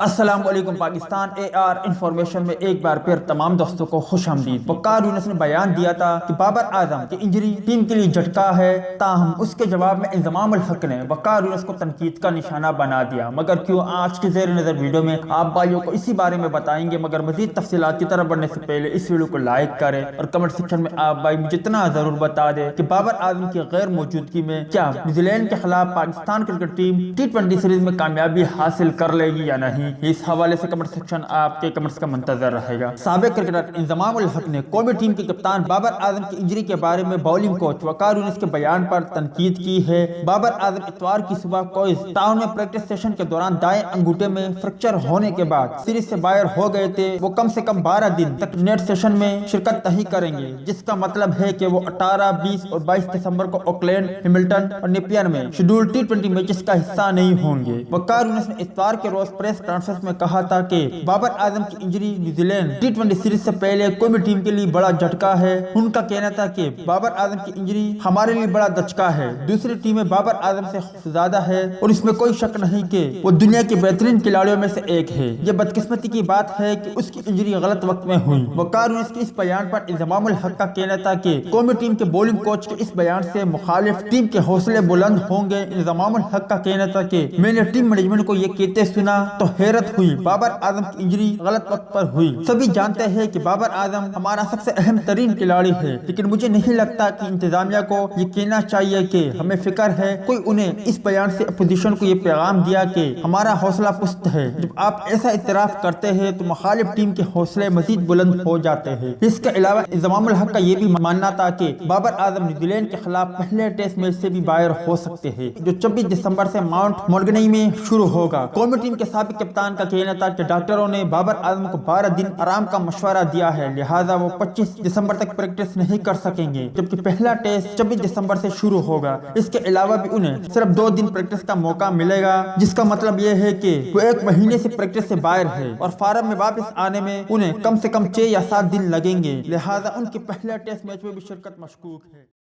السلام علیکم پاکستان اے are information میں ایک بار پھر تمام دوستوں کو خوش آمدید۔ وقار یونس نے بیان دیا تھا کہ بابر اعظم کی انجری ٹیم کے لیے جھٹکا ہے، تاہم اس کے جواب میں انضمام الحق نے وقار یونس کو تنقید کا نشانہ بنا دیا۔ مگر کیوں، آج کے زیر نظر ویڈیو میں آپ بھائیوں کو اسی بارے میں بتائیں گے، مگر مزید تفصیلات کی طرف بڑھنے سے پہلے اس ویڈیو کو لائک کریں اور کمنٹ سیکشن میں آپ بھائی مجھے اتنا ضرور بتا دیں کہ بابر اعظم کی غیر موجودگی میں کیا نیوزی لینڈ کے خلاف Pakistan cricket team T20 series میں کامیابی حاصل کر لے گی یا نہیں۔ اس حوالے سے کمنٹ سیکشن آپ کے کمنٹس کا منتظر رہے گا۔ سابق کرکٹر انضمام الحق نے قومی ٹیم کے کپتان بابر اعظم کی انجری کے بارے میں باؤلنگ کوچ وقار یونس کے بیان پر تنقید کی ہے۔ بابر اعظم اتوار کی صبح کوئز ٹاؤن میں پریکٹس سیشن کے دوران دائیں انگوٹھے میں فریکچر ہونے کے بعد سیریز سے باہر ہو گئے تھے۔ وہ کم سے کم 12 دن تک نیٹ سیشن میں شرکت نہیں کریں گے، جس کا مطلب ہے کہ وہ 18، 20 اور 22 دسمبر کو آکلینڈ، ہیملٹن اور نیپیر میں شیڈول T20 میچز کا حصہ نہیں ہوں گے۔ وقار یونس نے اتوار کے روز پریس کانفرنس میں کہا تھا کہ بابر اعظم کی injury New Zealand T20 series سے پہلے قومی ٹیم کے لیے بڑا جھٹکا ہے۔ ان کا کہنا تھا کہ بابر اعظم کی انجری ہمارے لیے بڑا دھچکا ہے۔ دوسری ٹیمیں بابر اعظم سے زیادہ ہے اور اس میں کوئی شک نہیں کہ وہ دنیا کے بہترین کھلاڑیوں میں سے ایک ہے۔ یہ بدقسمتی کی بات ہے کہ اس کی انجری غلط وقت میں ہوئی۔ وقار یونس کے اس بیان پر انضمام الحق کا کہنا تھا کہ قومی ٹیم کے بولنگ کوچ کے اس بیان سے مخالف ٹیم کے حوصلے بلند ہوں گے۔ انضمام الحق کا کہنا تھا کہ میں نے ٹیم مینجمنٹ کو یہ کہتے سنا تو حیرت ہوئی، بابر اعظم کی انجری غلط وقت پر ہوئی۔ سبھی جانتے ہیں کہ بابر اعظم ہمارا سب سے اہم ترین کھلاڑی ہے، لیکن مجھے نہیں لگتا کہ انتظامیہ کو یہ کہنا چاہیے کہ ہمیں فکر ہے۔ کوئی انہیں اس بیان سے اپوزیشن کو یہ پیغام دیا کہ ہمارا حوصلہ پست ہے۔ جب آپ ایسا اعتراف کرتے ہیں تو مخالف ٹیم کے حوصلے مزید بلند ہو جاتے ہیں۔ اس کے علاوہ انضمام الحق کا یہ بھی ماننا تھا کہ بابر اعظم نیوزی لینڈ کے خلاف پہلے ٹیسٹ میچ سے بھی باہر ہو سکتے ہیں، جو 24 دسمبر سے ماؤنٹ مورگنی میں شروع ہوگا۔ قومی ٹیم کے سابق کپتان کا کہنا تھا کہ ڈاکٹروں نے بابر اعظم کو 12 دن آرام کا مشورہ دیا ہے، لہٰذا وہ 25 دسمبر تک پریکٹس نہیں کر سکیں گے، جبکہ پہلا ٹیسٹ 24 دسمبر سے شروع ہوگا۔ اس کے علاوہ بھی انہیں صرف 2 دن پریکٹس کا موقع ملے گا، جس کا مطلب یہ ہے کہ وہ 1 مہینے سے پریکٹس سے باہر ہے اور فارم میں واپس آنے میں انہیں کم سے کم 6 یا 7 دن لگیں گے، لہٰذا ان کے پہلے ٹیسٹ میچ میں بھی شرکت مشکوک ہے۔